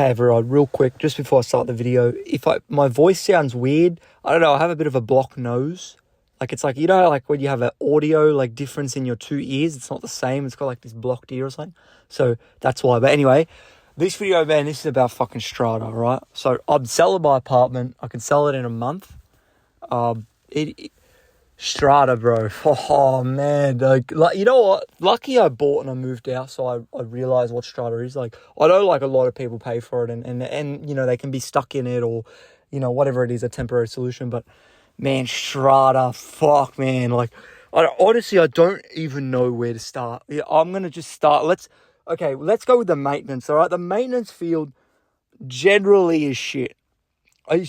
Hey everyone, real quick, just before I start the video, if my voice sounds weird, I don't know, I have a bit of a blocked nose. Like it's like, you know, like when you have an audio like difference in your two ears, it's not the same. It's got like this blocked ear or something. So that's why. But anyway, this video, man, this is about fucking Strata, right? So I'm selling my apartment. I can sell it in a month. Strata, bro. Oh, man. Like, you know what? Lucky I bought and I moved out, so I realized what Strata is. Like, I know, like, a lot of people pay for it and you know, they can be stuck in it or, you know, whatever it is, a temporary solution. But, man, Strata, fuck, man. Like, honestly, I don't even know where to start. Yeah, I'm going to just start. Let's go with the maintenance, all right? The maintenance field generally is shit. You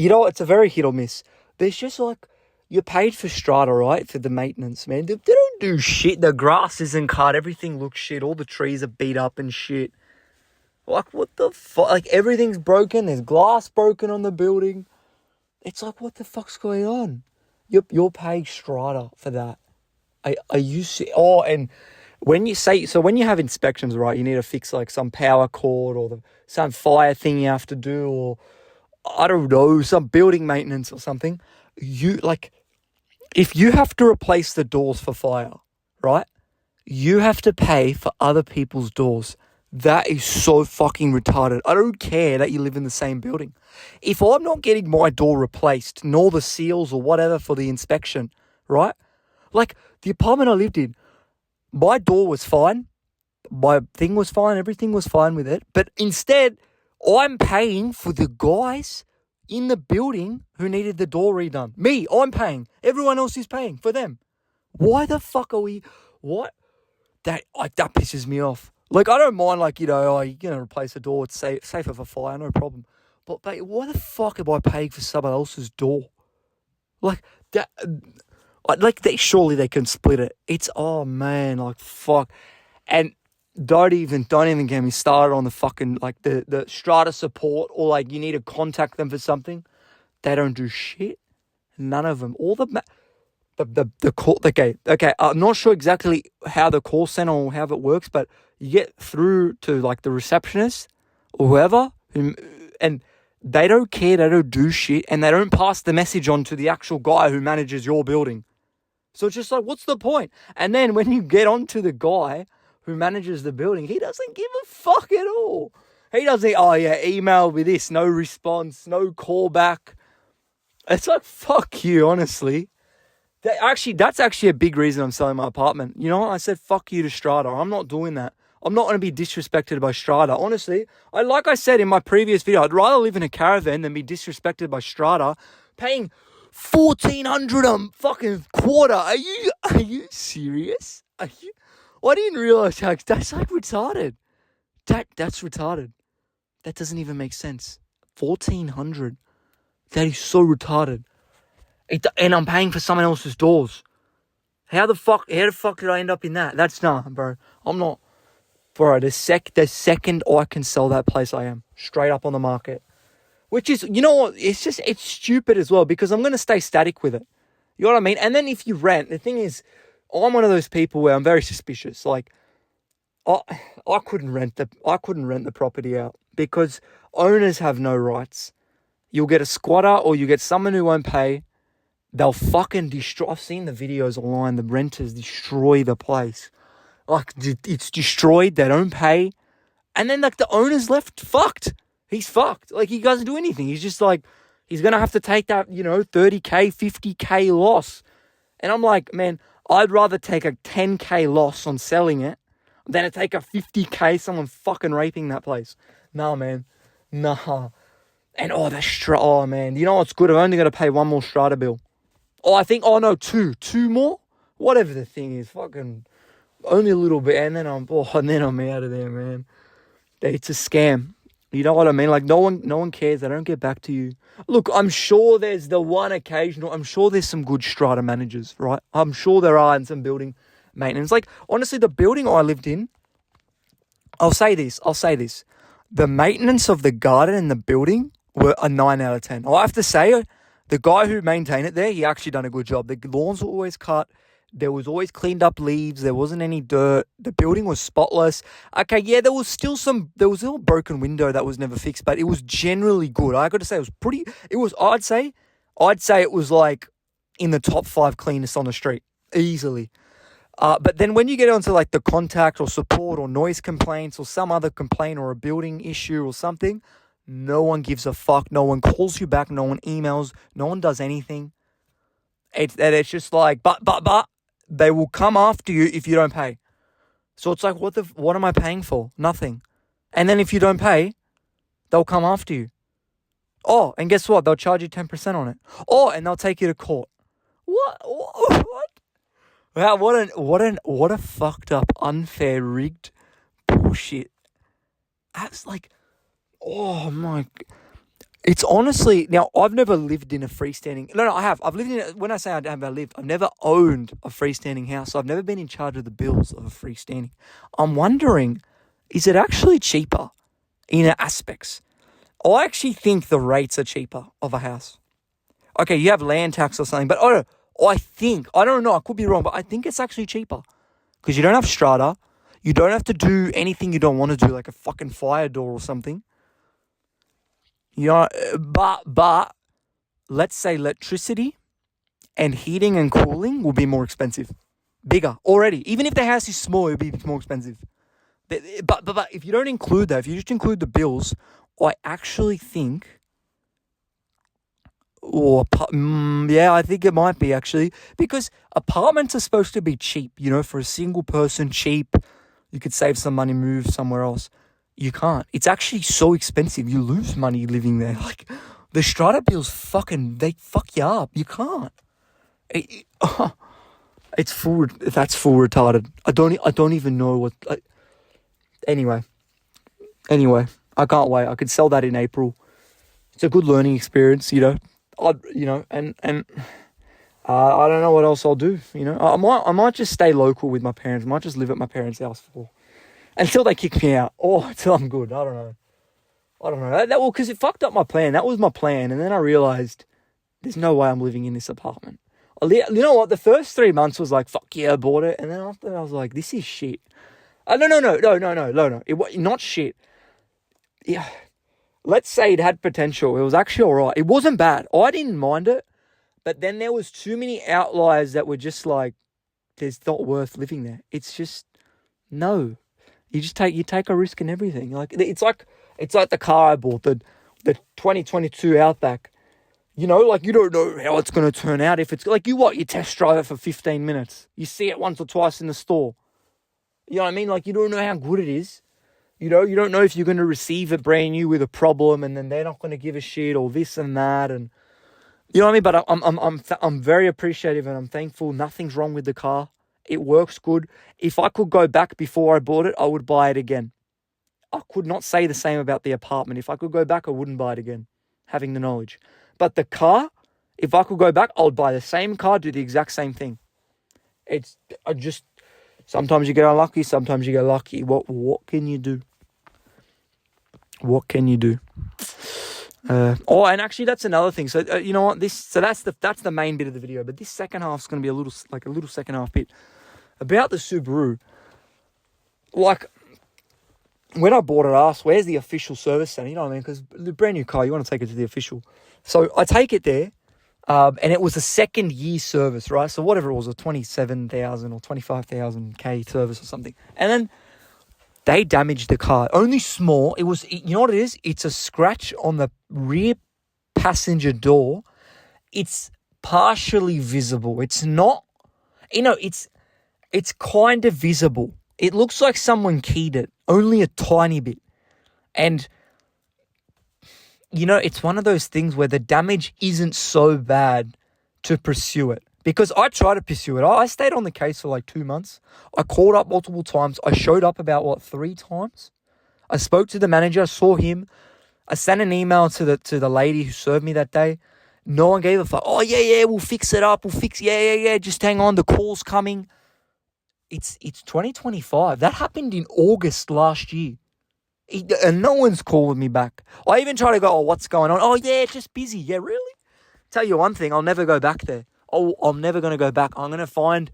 know, it's a very hit or miss. There's just like, you're paid for Strata, right? For the maintenance, man. They don't do shit. The grass isn't cut. Everything looks shit. All the trees are beat up and shit. Like, what the fuck? Like, everything's broken. There's glass broken on the building. It's like, what the fuck's going on? You're paying Strata for that. Are you... and when you have inspections, right, you need to fix like some power cord or some fire thing you have to do, or I don't know, some building maintenance or something. If you have to replace the doors for fire, right? You have to pay for other people's doors. That is so fucking retarded. I don't care that you live in the same building. If I'm not getting my door replaced, nor the seals or whatever for the inspection, right? Like, the apartment I lived in, my door was fine. My thing was fine. Everything was fine with it. But instead, I'm paying for the guys in the building who needed the door redone. Me, I'm paying. Everyone else is paying for them. Why the fuck are we... What? That pisses me off. Like, I don't mind, like, you know, you're going to replace a door. It's safer for fire, no problem. But, why the fuck am I paying for someone else's door? Like, that... surely they can split it. It's, oh, man, like, fuck. And... Don't even get me started on the fucking, like, the Strata support, or, like, you need to contact them for something. They don't do shit. None of them. All the call, okay, I'm not sure exactly how the call center or how it works, but you get through to, like, the receptionist or whoever, and they don't care, they don't do shit, and they don't pass the message on to the actual guy who manages your building. So it's just like, what's the point? And then when you get on to the guy who manages the building, he doesn't give a fuck at all. He doesn't, email with this, no response, no callback. It's like, fuck you, honestly. That's actually a big reason I'm selling my apartment. You know what? I said, fuck you to Strata. I'm not doing that. I'm not going to be disrespected by Strata. Honestly, like I said in my previous video, I'd rather live in a caravan than be disrespected by Strata, paying $1,400 a fucking quarter. Are you serious? I didn't realize how that's like retarded. That's retarded. That doesn't even make sense. $1,400. That is so retarded. And I'm paying for someone else's doors. How the fuck did I end up in that? That's bro. I'm not, bro. The second I can sell that place, I am straight up on the market. Which is, you know what? It's stupid as well, because I'm gonna stay static with it. You know what I mean? And then if you rent, the thing is, I'm one of those people where I'm very suspicious. Like, I couldn't rent the property out because owners have no rights. You'll get a squatter or you get someone who won't pay. They'll fucking destroy. I've seen the videos online. The renters destroy the place. Like, it's destroyed. They don't pay. And then, like, the owner's left fucked. He's fucked. Like, he doesn't do anything. He's just like, he's going to have to take that, you know, 30K, 50K loss. And I'm like, man, I'd rather take a 10K loss on selling it than to take a 50K someone fucking raping that place. Nah, man. Nah. And, man. You know what's good? I've only got to pay one more Strata bill. Two more? Whatever the thing is. Fucking only a little bit. And then I'm out of there, man. It's a scam. You know what I mean? Like, no one cares. They don't get back to you. Look, I'm sure there's the one occasional... I'm sure there's some good Strata managers, right? I'm sure there are in some building maintenance. Like, honestly, the building I lived in... I'll say this. The maintenance of the garden and the building were a 9 out of 10. I have to say, the guy who maintained it there, he actually done a good job. The lawns were always cut. There was always cleaned up leaves. There wasn't any dirt. The building was spotless. Okay, yeah, there was still a little broken window that was never fixed, but it was generally good. I got to say, I'd say it was like in the top 5 cleanest on the street, easily. But then when you get onto like the contact or support or noise complaints or some other complaint or a building issue or something, no one gives a fuck. No one calls you back. No one emails. No one does anything. It's just like, but they will come after you if you don't pay. So it's like, what am I paying for? Nothing. And then if you don't pay, they'll come after you. Oh, and guess what? They'll charge you 10% on it. Oh, and they'll take you to court. What? Wow, what a fucked up, unfair, rigged bullshit. That's like, oh my. It's honestly, now I've never lived in a freestanding, no, I have. I've lived in, when I say I have lived, I've never owned a freestanding house. So I've never been in charge of the bills of a freestanding. I'm wondering, is it actually cheaper in aspects? I actually think the rates are cheaper of a house. Okay, you have land tax or something, but I don't know, I could be wrong, but I think it's actually cheaper. Because you don't have strata. You don't have to do anything you don't want to do, like a fucking fire door or something. You know, but let's say electricity and heating and cooling will be more expensive. Bigger already. Even if the house is small, it'll be more expensive. But if you don't include that, if you just include the bills, I actually think, I think it might be actually, because apartments are supposed to be cheap, you know, for a single person, cheap. You could save some money, move somewhere else. You can't. It's actually so expensive. You lose money living there. Like, the strata bills they fuck you up. You can't. That's full retarded. I don't even know what, anyway, I can't wait. I could sell that in April. It's a good learning experience, you know. I don't know what else I'll do, you know. I might just stay local with my parents. I might just live at my parents' house until they kick me out, or until I'm good. I don't know. Because it fucked up my plan. That was my plan, and then I realized there's no way I'm living in this apartment. You know what? The first 3 months was like, fuck yeah, I bought it, and then after that, I was like, this is shit. No. It not shit. Yeah. Let's say it had potential. It was actually all right. It wasn't bad. I didn't mind it, but then there was too many outliers that were just like, it's not worth living there. It's just, no. You take a risk in everything. Like it's like the car I bought, the 2022 Outback. You know, like you don't know how it's going to turn out. If it's like you test drive it for 15 minutes. You see it once or twice in the store. You know what I mean? Like you don't know how good it is. You know, you don't know if you're going to receive it brand new with a problem, and then they're not going to give a shit or this and that, and you know what I mean. But I'm very appreciative and I'm thankful. Nothing's wrong with the car. It works good. If I could go back before I bought it, I would buy it again. I could not say the same about the apartment. If I could go back, I wouldn't buy it again, having the knowledge. But the car, if I could go back, I would buy the same car, do the exact same thing. Sometimes you get unlucky, sometimes you get lucky. What can you do? What can you do? And actually, that's another thing. So you know what? That's the main bit of the video. But this second half is going to be a little second half bit about the Subaru. Like when I bought it, I asked, "Where's the official service center?" You know what I mean? Because the brand new car, you want to take it to the official. So I take it there, and it was a 2nd year service, right? So whatever it was, a 27,000 or 25,000 K service or something, and then they damaged the car. Only small. You know what it is? It's a scratch on the rear passenger door. It's partially visible. It's not, it's kind of visible. It looks like someone keyed it, only a tiny bit. And, it's one of those things where the damage isn't so bad to pursue it. Because I tried to pursue it. I stayed on the case for like 2 months. I called up multiple times. I showed up about 3 times. I spoke to the manager. I saw him. I sent an email to the lady who served me that day. No one gave a fuck. Oh yeah, we'll fix it up. Yeah. Just hang on. The call's coming. It's 2025. That happened in August last year. And no one's calling me back. I even try to go, what's going on? Oh yeah, just busy. Yeah, really? Tell you one thing, I'll never go back there. I'm never going to go back. I'm going to find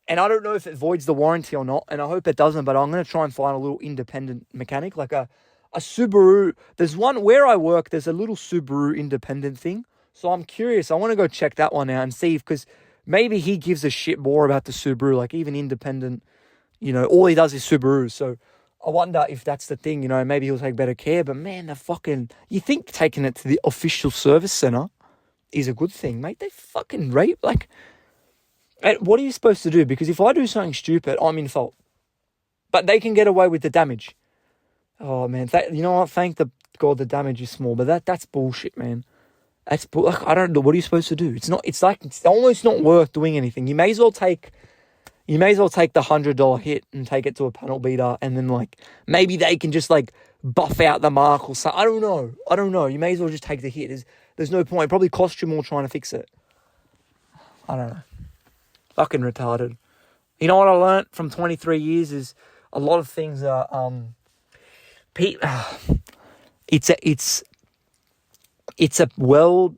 And I don't know if it voids the warranty or not, and I hope it doesn't, but I'm going to try and find a little independent mechanic, like a Subaru. There's one where I work, there's a little Subaru independent thing. So I'm curious. I want to go check that one out and see because maybe he gives a shit more about the Subaru, like even independent, all he does is Subaru. So I wonder if that's the thing, maybe he'll take better care. But man, you think taking it to the official service center is a good thing, mate. They fucking rape, like, what are you supposed to do? Because if I do something stupid, I'm in fault. But they can get away with the damage. Oh, man. You know what? Thank the God the damage is small. But that's bullshit, man. I don't know. What are you supposed to do? It's almost not worth doing anything. You may as well take the $100 hit and take it to a panel beater. And then, like, maybe they can just, like, buff out the mark or something. I don't know. You may as well just take the hit. There's no point. It probably cost you more trying to fix it. I don't know. Fucking retarded. You know what I learned from 23 years is a lot of things are it's a world,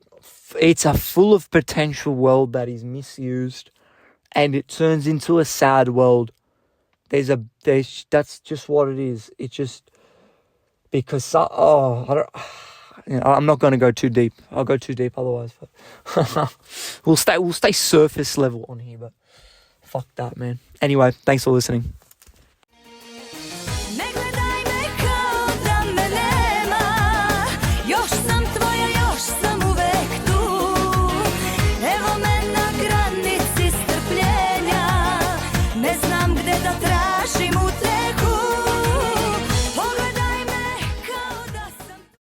it's a full of potential world that is misused, and it turns into a sad world. That's just what it is. It's just because I'm not going to go too deep. I'll go too deep otherwise. But we'll stay surface level on here. But fuck that, man. Anyway, thanks for listening.